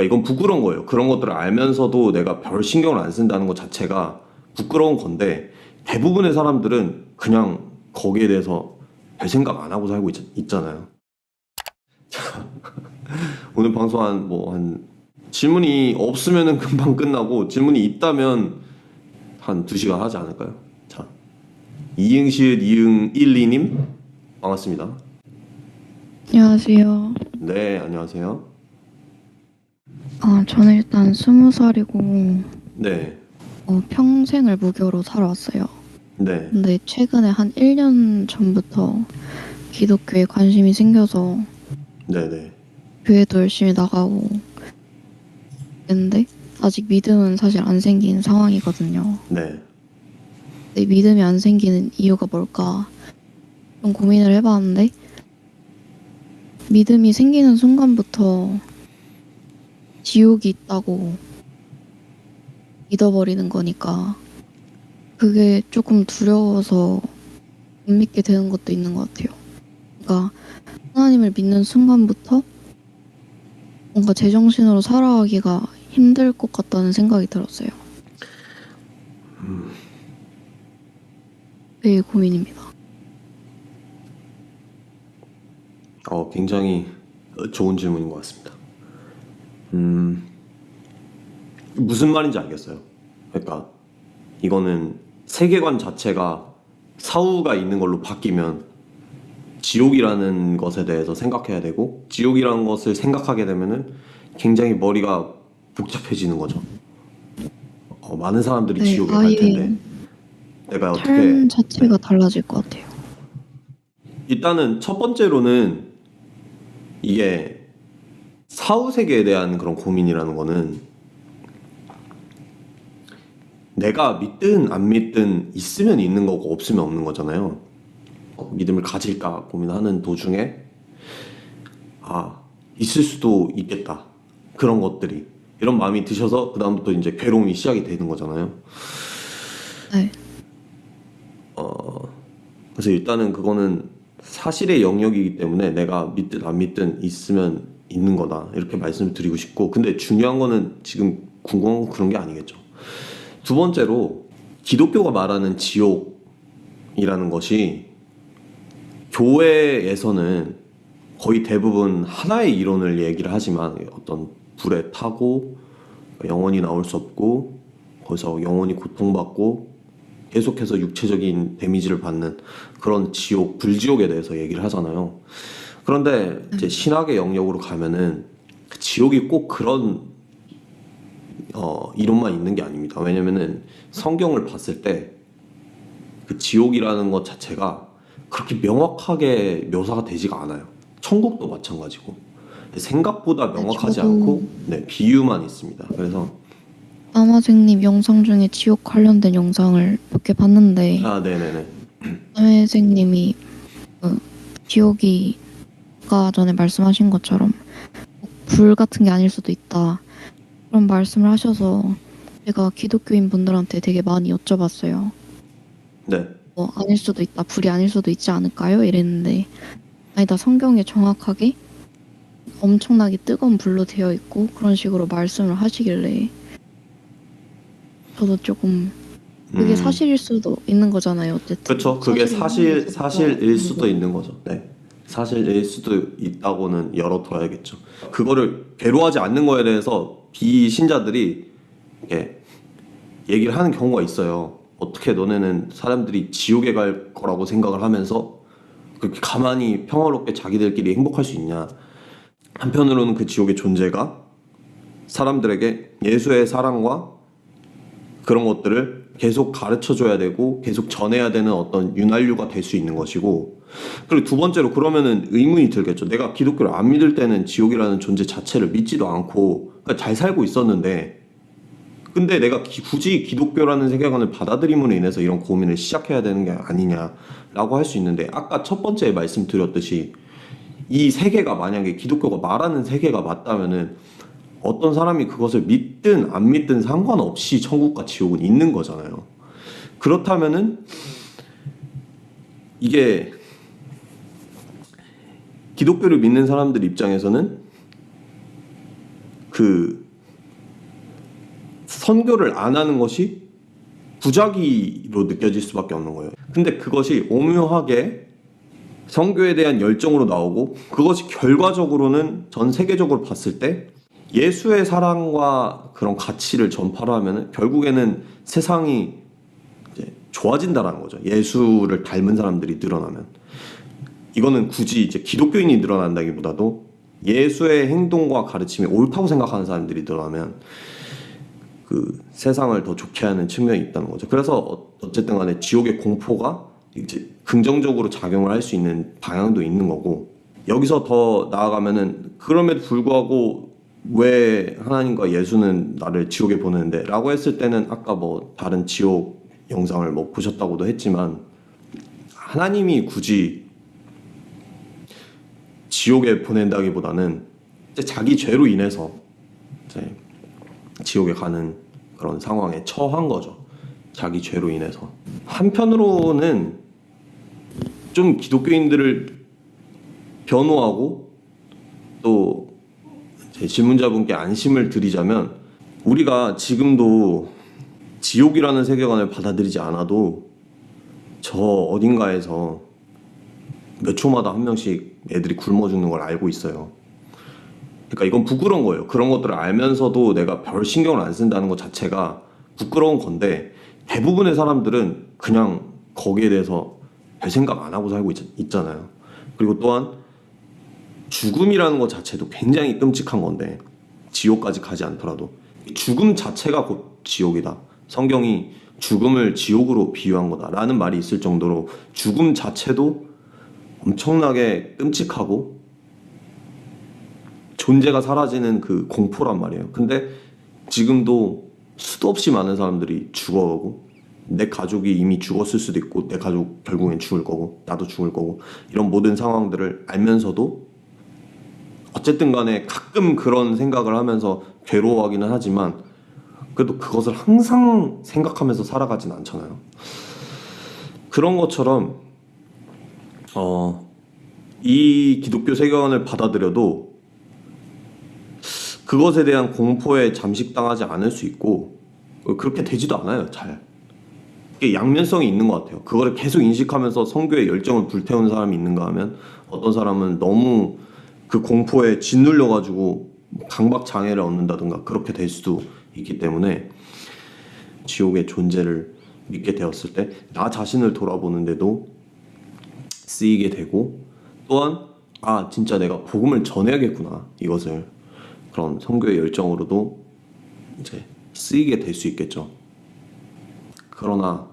그러니까 이건 부끄러운 거예요. 그런 것들을 알면서도 내가 별 신경을 안 쓴다는 것 자체가 부끄러운 건데 대부분의 사람들은 그냥 거기에 대해서 별 생각 안 하고 살고 있잖아요. 오늘 방송 한 질문이 없으면은 금방 끝나고 질문이 있다면 한 2시간 하지 않을까요? 자, 이응시읒 이응 12님 반갑습니다. 안녕하세요. 네, 안녕하세요. 저는 일단 20살이고, 네, 평생을 무교로 살아왔어요. 네, 근데 최근에 한 1년 전부터 기독교에 관심이 생겨서 네, 네, 교회도 열심히 나가고 했는데, 아직 믿음은 사실 안 생긴 상황이거든요. 네. 근데 믿음이 안 생기는 이유가 뭘까 좀 고민을 해봤는데, 믿음이 생기는 순간부터 지옥이 있다고 믿어버리는 거니까, 그게 조금 두려워서 못 믿게 되는 것도 있는 것 같아요. 그러니까 하나님을 믿는 순간부터 뭔가 제정신으로 살아가기가 힘들 것 같다는 생각이 들었어요. 되게 고민입니다. 굉장히 좋은 질문인 것 같습니다. 무슨 말인지 알겠어요. 그러니까 이거는 세계관 자체가 사후가 있는 걸로 바뀌면 지옥이라는 것에 대해서 생각해야 되고 지옥이라는 것을 생각하게 되면은 굉장히 머리가 복잡해지는 거죠. 많은 사람들이 네, 지옥에 갈 아예 텐데 내가 어떻게 삶 네. 자체가 달라질 것 같아요. 일단은 첫 번째로는 이게 사후 세계에 대한 그런 고민이라는 거는 내가 믿든 안 믿든 있으면 있는 거고 없으면 없는 거잖아요. 믿음을 가질까 고민하는 도중에 있을 수도 있겠다. 그런 것들이 이런 마음이 드셔서 그다음부터 이제 괴로움이 시작이 되는 거잖아요. 네, 그래서 일단은 그거는 사실의 영역이기 때문에 내가 믿든 안 믿든 있으면 있는 거다. 이렇게 말씀을 드리고 싶고 근데 중요한 거는 지금 궁금한 건 그런 게 아니겠죠. 두 번째로 기독교가 말하는 지옥이라는 것이 교회에서는 거의 대부분 하나의 이론을 얘기를 하지만 어떤 불에 타고 영원히 나올 수 없고 거기서 영원히 고통받고 계속해서 육체적인 데미지를 받는 그런 지옥, 불지옥에 대해서 얘기를 하잖아요. 그런데 이제 신학의 영역으로 가면은 그 지옥이 꼭 그런 이론만 있는 게 아닙니다. 왜냐면은 성경을 봤을 때 그 지옥이라는 것 자체가 그렇게 명확하게 묘사가 되지가 않아요. 천국도 마찬가지고 생각보다 네, 명확하지 저도 않고 네, 비유만 있습니다. 그래서 남아생님 영상 중에 지옥 관련된 영상을 몇 개 봤는데 네네네. 남아생님이 그 지옥이 아까 전에 말씀하신 것처럼 불 같은 게 아닐 수도 있다 그런 말씀을 하셔서 제가 기독교인 분들한테 되게 많이 여쭤봤어요. 네. 아닐 수도 있다, 불이 아닐 수도 있지 않을까요? 이랬는데 아니다, 성경에 정확하게 엄청나게 뜨거운 불로 되어 있고 그런 식으로 말씀을 하시길래 저도 조금 그게 음, 사실일 수도 있는 거잖아요. 어쨌든 그렇죠. 그게 사실을 하나님께서 사실일 믿어주는 수도 거고. 있는 거죠. 네. 사실일 수도 있다고는 열어둬야겠죠. 그거를 괴로워하지 않는 거에 대해서 비신자들이 이렇게 얘기를 하는 경우가 있어요. 어떻게 너네는 사람들이 지옥에 갈 거라고 생각을 하면서 그렇게 가만히 평화롭게 자기들끼리 행복할 수 있냐. 한편으로는 그 지옥의 존재가 사람들에게 예수의 사랑과 그런 것들을 계속 가르쳐 줘야 되고 계속 전해야 되는 어떤 윤활유가 될 수 있는 것이고 그리고 두 번째로 그러면은 의문이 들겠죠. 내가 기독교를 안 믿을 때는 지옥이라는 존재 자체를 믿지도 않고 그러니까 잘 살고 있었는데 근데 내가 굳이 기독교라는 세계관을 받아들임으로 인해서 이런 고민을 시작해야 되는 게 아니냐라고 할 수 있는데 아까 첫 번째 말씀드렸듯이 이 세계가 만약에 기독교가 말하는 세계가 맞다면은 어떤 사람이 그것을 믿든 안 믿든 상관없이 천국과 지옥은 있는 거잖아요. 그렇다면은 이게 기독교를 믿는 사람들 입장에서는 그 선교를 안 하는 것이 부작위로 느껴질 수밖에 없는 거예요. 근데 그것이 오묘하게 선교에 대한 열정으로 나오고 그것이 결과적으로는 전 세계적으로 봤을 때 예수의 사랑과 그런 가치를 전파를 하면 결국에는 세상이 이제 좋아진다라는 거죠. 예수를 닮은 사람들이 늘어나면. 이거는 굳이 이제 기독교인이 늘어난다기보다도 예수의 행동과 가르침이 옳다고 생각하는 사람들이 늘어나면 그 세상을 더 좋게 하는 측면이 있다는 거죠. 그래서 어쨌든 간에 지옥의 공포가 이제 긍정적으로 작용을 할 수 있는 방향도 있는 거고, 여기서 더 나아가면은 그럼에도 불구하고 왜 하나님과 예수는 나를 지옥에 보내는데 라고 했을 때는 아까 뭐 다른 지옥 영상을 뭐 보셨다고도 했지만 하나님이 굳이 지옥에 보낸다기보다는 이제 자기 죄로 인해서 이제 지옥에 가는 그런 상황에 처한 거죠. 자기 죄로 인해서. 한편으로는 좀 기독교인들을 변호하고 또 제 질문자분께 안심을 드리자면, 우리가 지금도 지옥이라는 세계관을 받아들이지 않아도 저 어딘가에서 몇 초마다 한 명씩 애들이 굶어 죽는 걸 알고 있어요. 그러니까 이건 부끄러운 거예요. 그런 것들을 알면서도 내가 별 신경을 안 쓴다는 것 자체가 부끄러운 건데, 대부분의 사람들은 그냥 거기에 대해서 별 생각 안 하고 살고 있잖아요. 그리고 또한 죽음이라는 것 자체도 굉장히 끔찍한 건데, 지옥까지 가지 않더라도 죽음 자체가 곧 지옥이다. 성경이 죽음을 지옥으로 비유한 거다라는 말이 있을 정도로 죽음 자체도 엄청나게 끔찍하고 존재가 사라지는 그 공포란 말이에요. 근데 지금도 수도 없이 많은 사람들이 죽어가고, 내 가족이 이미 죽었을 수도 있고 내 가족 결국엔 죽을 거고 나도 죽을 거고, 이런 모든 상황들을 알면서도 어쨌든 간에 가끔 그런 생각을 하면서 괴로워하기는 하지만 그래도 그것을 항상 생각하면서 살아가진 않잖아요. 그런 것처럼 이 기독교 세계관을 받아들여도 그것에 대한 공포에 잠식당하지 않을 수 있고, 그렇게 되지도 않아요. 잘 이게 양면성이 있는 것 같아요. 그거를 계속 인식하면서 선교에 열정을 불태우는 사람이 있는가 하면, 어떤 사람은 너무 그 공포에 짓눌려 가지고 강박 장애를 얻는다든가 그렇게 될 수도 있기 때문에, 지옥의 존재를 믿게 되었을 때 나 자신을 돌아보는데도 쓰이게 되고, 또한 진짜 내가 복음을 전해야겠구나, 이것을 그런 선교의 열정으로도 이제 쓰이게 될 수 있겠죠. 그러나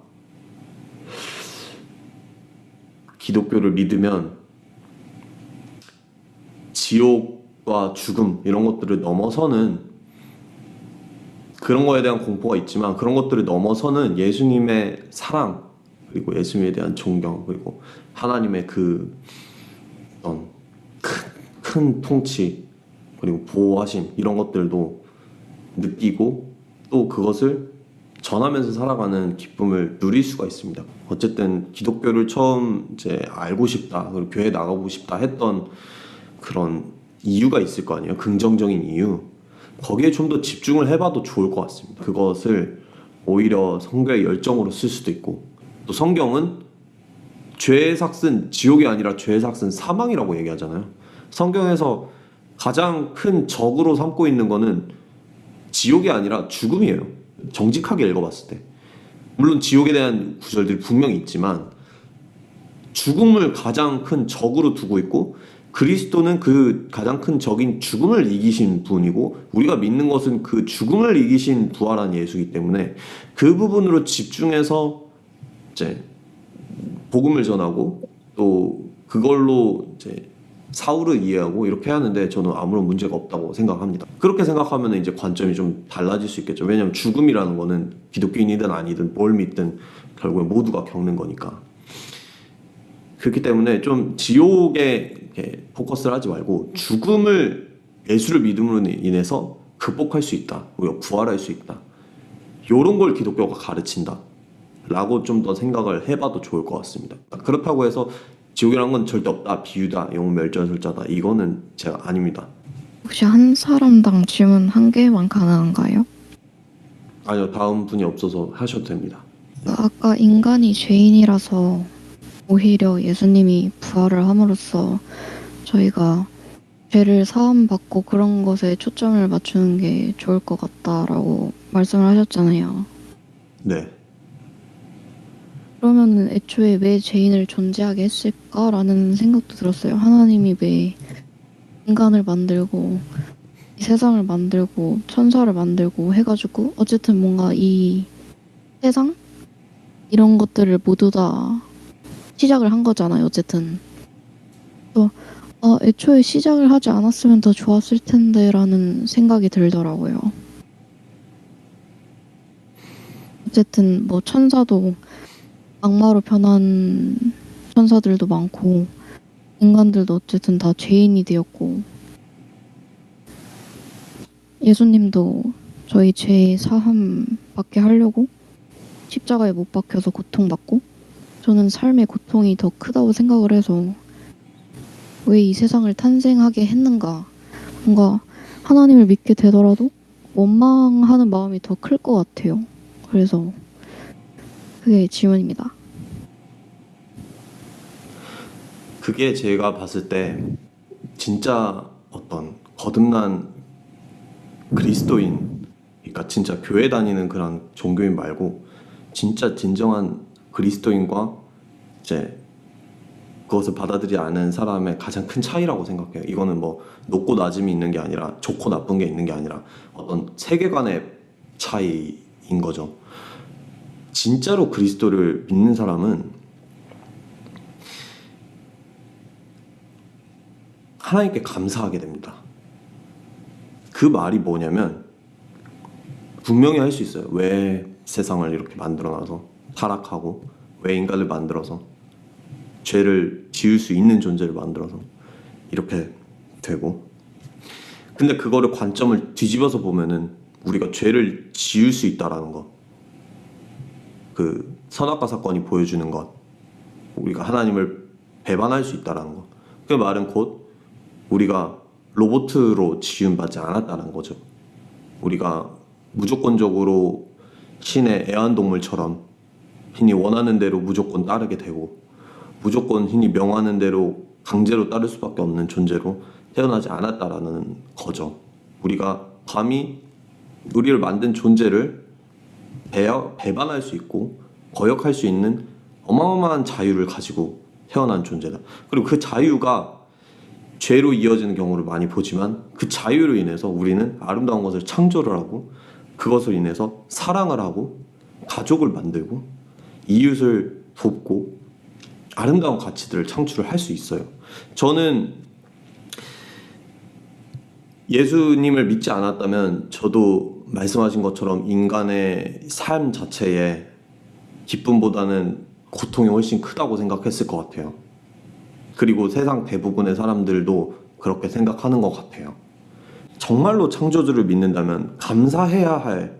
기독교를 믿으면 지옥과 죽음 이런 것들을 넘어서는, 그런 거에 대한 공포가 있지만 그런 것들을 넘어서는 예수님의 사랑, 그리고 예수님에 대한 존경, 그리고 하나님의 그 어떤 큰 통치, 그리고 보호하심, 이런 것들도 느끼고 또 그것을 전하면서 살아가는 기쁨을 누릴 수가 있습니다. 어쨌든 기독교를 처음 이제 알고 싶다, 그리고 교회 나가고 싶다 했던 그런 이유가 있을 거 아니에요. 긍정적인 이유. 거기에 좀 더 집중을 해봐도 좋을 것 같습니다. 그것을 오히려 선교의 열정으로 쓸 수도 있고, 또 성경은 죄의 삭은 지옥이 아니라 죄의 삭은 사망이라고 얘기하잖아요. 성경에서 가장 큰 적으로 삼고 있는 거는 지옥이 아니라 죽음이에요. 정직하게 읽어봤을 때. 물론 지옥에 대한 구절들이 분명히 있지만 죽음을 가장 큰 적으로 두고 있고, 그리스도는 그 가장 큰 적인 죽음을 이기신 분이고, 우리가 믿는 것은 그 죽음을 이기신 부활한 예수이기 때문에 그 부분으로 집중해서 이제 복음을 전하고, 또 그걸로 이제 사울을 이해하고 이렇게 하는데 저는 아무런 문제가 없다고 생각합니다. 그렇게 생각하면 이제 관점이 좀 달라질 수 있겠죠. 왜냐하면 죽음이라는 거는 기독교인이든 아니든 뭘 믿든 결국에 모두가 겪는 거니까. 그렇기 때문에 좀 지옥에 이렇게 포커스를 하지 말고 죽음을 예수를 믿음으로 인해서 극복할 수 있다, 우리가 부활할 수 있다, 이런 걸 기독교가 가르친다 라고 좀 더 생각을 해봐도 좋을 것 같습니다. 그렇다고 해서 지옥이라는 건 절대 없다, 비유다, 영혼 멸절설자다, 이거는 제가 아닙니다. 혹시 한 사람당 질문 한 개만 가능한가요? 아니요, 다음 분이 없어서 하셔도 됩니다. 아까 인간이 죄인이라서 오히려 예수님이 부활을 함으로써 저희가 죄를 사함받고 그런 것에 초점을 맞추는 게 좋을 것 같다라고 말씀을 하셨잖아요. 네. 그러면은 애초에 왜 죄인을 존재하게 했을까라는 생각도 들었어요. 하나님이 왜 인간을 만들고 이 세상을 만들고 천사를 만들고 해가지고 어쨌든 뭔가 이 세상 이런 것들을 모두 다 시작을 한 거잖아요. 어쨌든 그래서 애초에 시작을 하지 않았으면 더 좋았을 텐데라는 생각이 들더라고요. 어쨌든 뭐 천사도 악마로 변한 천사들도 많고 인간들도 어쨌든 다 죄인이 되었고 예수님도 저희 죄 사함 받게 하려고 십자가에 못 박혀서 고통받고 저는 삶의 고통이 더 크다고 생각을 해서 왜 이 세상을 탄생하게 했는가 뭔가 하나님을 믿게 되더라도 원망하는 마음이 더 클 것 같아요. 그래서 그게 질문입니다. 그게 제가 봤을 때 진짜 어떤 거듭난 그리스도인, 그러니까 진짜 교회 다니는 그런 종교인 말고 진짜 진정한 그리스도인과 이제 그것을 받아들이지 않은 사람의 가장 큰 차이라고 생각해요. 이거는 뭐 높고 낮음이 있는 게 아니라 좋고 나쁜 게 있는 게 아니라 어떤 세계관의 차이인 거죠. 진짜로 그리스도를 믿는 사람은 하나님께 감사하게 됩니다. 그 말이 뭐냐면 분명히 할 수 있어요. 왜 세상을 이렇게 만들어놔서 타락하고 왜 인간을 만들어서 죄를 지을 수 있는 존재를 만들어서 이렇게 되고, 근데 그거를 관점을 뒤집어서 보면은 우리가 죄를 지을 수 있다라는 것, 그 선악과 사건이 보여주는 것, 우리가 하나님을 배반할 수 있다라는 것, 그 말은 곧 우리가 로봇으로 지음받지 않았다는 거죠. 우리가 무조건적으로 신의 애완동물처럼 신이 원하는 대로 무조건 따르게 되고 무조건 신이 명하는 대로 강제로 따를 수밖에 없는 존재로 태어나지 않았다라는 거죠. 우리가 감히 우리를 만든 존재를 배반할 수 있고 거역할 수 있는 어마어마한 자유를 가지고 태어난 존재다. 그리고 그 자유가 죄로 이어지는 경우를 많이 보지만 그 자유로 인해서 우리는 아름다운 것을 창조를 하고 그것으로 인해서 사랑을 하고 가족을 만들고 이웃을 돕고 아름다운 가치들을 창출을 할 수 있어요. 저는 예수님을 믿지 않았다면 저도 말씀하신 것처럼 인간의 삶 자체에 기쁨보다는 고통이 훨씬 크다고 생각했을 것 같아요. 그리고 세상 대부분의 사람들도 그렇게 생각하는 것 같아요. 정말로 창조주를 믿는다면 감사하게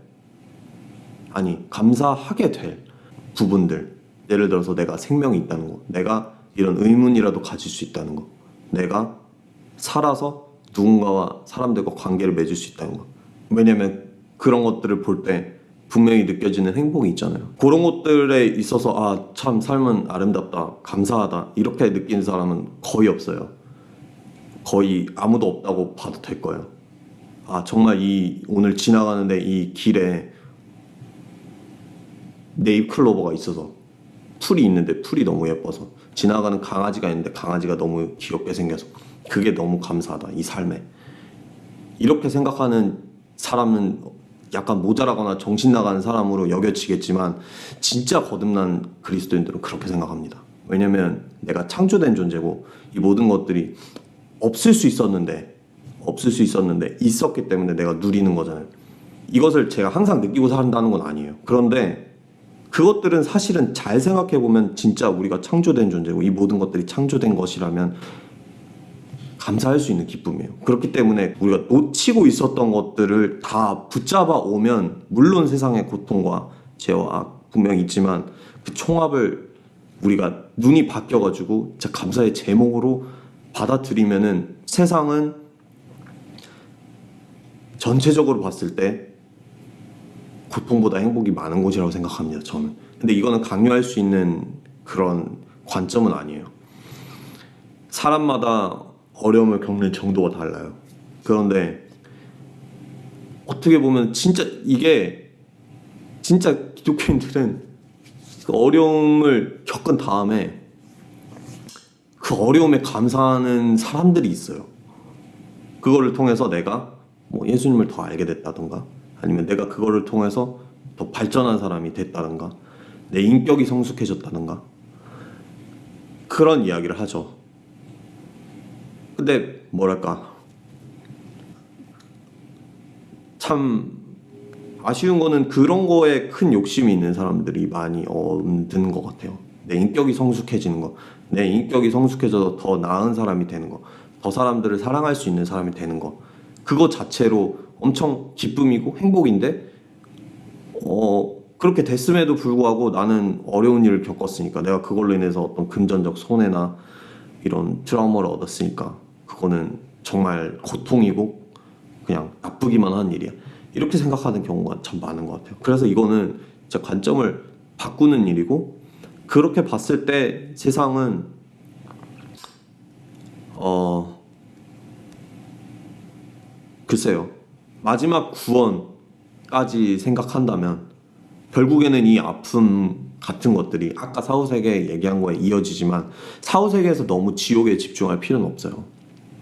될 부분들, 예를 들어서 내가 생명이 있다는 거, 내가 이런 의문이라도 가질 수 있다는 거, 내가 살아서 누군가와 사람들과 관계를 맺을 수 있다는 거. 왜냐면 그런 것들을 볼 때 분명히 느껴지는 행복이 있잖아요. 그런 것들에 있어서 참 삶은 아름답다, 감사하다 이렇게 느끼는 사람은 거의 없어요. 거의 아무도 없다고 봐도 될 거예요. 정말 오늘 지나가는데 이 길에 네잎클로버가 있어서, 풀이 있는데 풀이 너무 예뻐서, 지나가는 강아지가 있는데 강아지가 너무 귀엽게 생겨서 그게 너무 감사하다, 이 삶에. 이렇게 생각하는 사람은 약간 모자라거나 정신 나가는 사람으로 여겨지겠지만 진짜 거듭난 그리스도인들은 그렇게 생각합니다. 왜냐면 내가 창조된 존재고 이 모든 것들이 없을 수 있었는데 있었기 때문에 내가 누리는 거잖아요. 이것을 제가 항상 느끼고 산다는 건 아니에요. 그런데 그것들은 사실은 잘 생각해보면 진짜 우리가 창조된 존재고 이 모든 것들이 창조된 것이라면 감사할 수 있는 기쁨이에요. 그렇기 때문에 우리가 놓치고 있었던 것들을 다 붙잡아 오면 물론 세상의 고통과 죄와 악 분명히 있지만 그 총합을 우리가 눈이 바뀌어가지고 진짜 감사의 제목으로 받아들이면은 세상은 전체적으로 봤을 때 고통보다 행복이 많은 곳이라고 생각합니다. 저는. 근데 이거는 강요할 수 있는 그런 관점은 아니에요. 사람마다 어려움을 겪는 정도가 달라요. 그런데 어떻게 보면 진짜 이게 진짜 기독교인들은 그 어려움을 겪은 다음에 그 어려움에 감사하는 사람들이 있어요. 그거를 통해서 내가 뭐 예수님을 더 알게 됐다던가, 아니면 내가 그거를 통해서 더 발전한 사람이 됐다던가, 내 인격이 성숙해졌다던가, 그런 이야기를 하죠. 근데 뭐랄까, 참 아쉬운 거는 그런 거에 큰 욕심이 있는 사람들이 많이 얻는 것 같아요. 내 인격이 성숙해지는 거, 내 인격이 성숙해져서 더 나은 사람이 되는 거, 더 사람들을 사랑할 수 있는 사람이 되는 거, 그거 자체로 엄청 기쁨이고 행복인데, 그렇게 됐음에도 불구하고 나는 어려운 일을 겪었으니까, 내가 그걸로 인해서 어떤 금전적 손해나 이런 트라우마를 얻었으니까 그거는 정말 고통이고 그냥 나쁘기만 한 일이야, 이렇게 생각하는 경우가 참 많은 것 같아요. 그래서 이거는 진짜 관점을 바꾸는 일이고, 그렇게 봤을 때 세상은 글쎄요, 마지막 구원까지 생각한다면 결국에는 이 아픔 같은 것들이 아까 사후세계 얘기한 거에 이어지지만, 사후세계에서 너무 지옥에 집중할 필요는 없어요.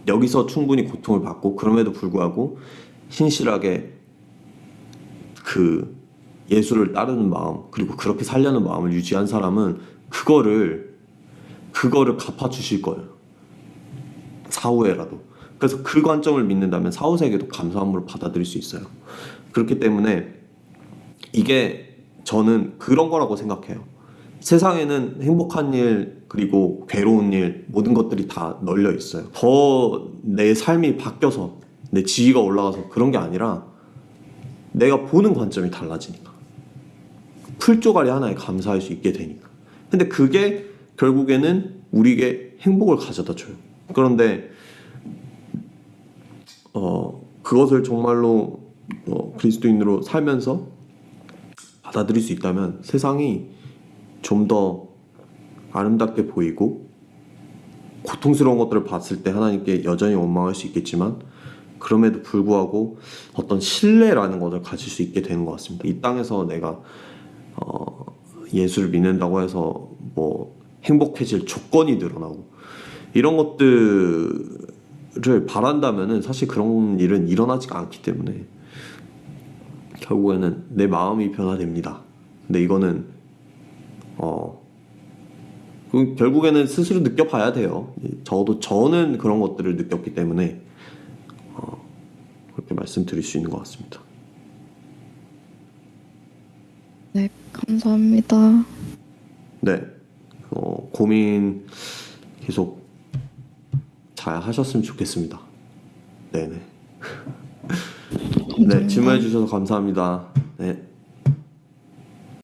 여기서 충분히 고통을 받고 그럼에도 불구하고 신실하게 그 예수를 따르는 마음, 그리고 그렇게 살려는 마음을 유지한 사람은 그거를 갚아주실 거예요. 사후에라도. 그래서 그 관점을 믿는다면 사후세계도 감사함으로 받아들일 수 있어요. 그렇기 때문에 이게 저는 그런 거라고 생각해요. 세상에는 행복한 일, 그리고 괴로운 일, 모든 것들이 다 널려 있어요. 더 내 삶이 바뀌어서 내 지위가 올라가서 그런 게 아니라 내가 보는 관점이 달라지니까, 풀조가리 하나에 감사할 수 있게 되니까. 근데 그게 결국에는 우리에게 행복을 가져다 줘요. 그런데 그것을 정말로 그리스도인으로 살면서 받아들일 수 있다면 세상이 좀 더 아름답게 보이고, 고통스러운 것들을 봤을 때 하나님께 여전히 원망할 수 있겠지만 그럼에도 불구하고 어떤 신뢰라는 것을 가질 수 있게 되는 것 같습니다. 이 땅에서 내가 예수를 믿는다고 해서 뭐 행복해질 조건이 늘어나고 이런 것들을 바란다면은 사실 그런 일은 일어나지가 않기 때문에 결국에는 내 마음이 변화됩니다. 근데 이거는 결국에는 스스로 느껴봐야 돼요. 저는 그런 것들을 느꼈기 때문에 그렇게 말씀드릴 수 있는 것 같습니다. 네, 감사합니다. 네, 고민 계속 잘 하셨으면 좋겠습니다. 네네. 네, 질문해 주셔서 감사합니다.